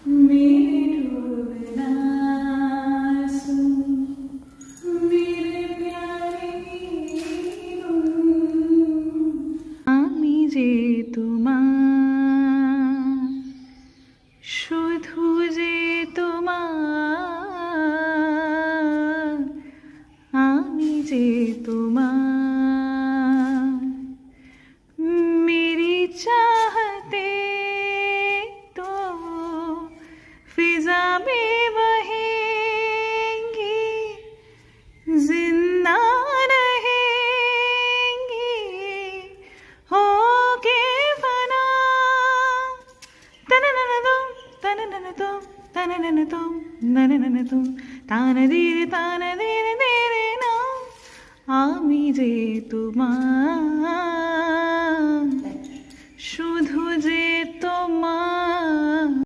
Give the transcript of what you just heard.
मेरे डूबना सुन, मेरे प्यारे की धुन। আমি যে তোমার, শুধু যে তোমার, আমি যে তোমার। मेरी चाहते तो फिजा में बहेंगी, जिंदा रहेंगी होके फना। तनननदुम तनननदुम तनननदुम ननननदुम तानदीरे तानदीरे दीरे ना। আমি যে তোমার, শুধু যে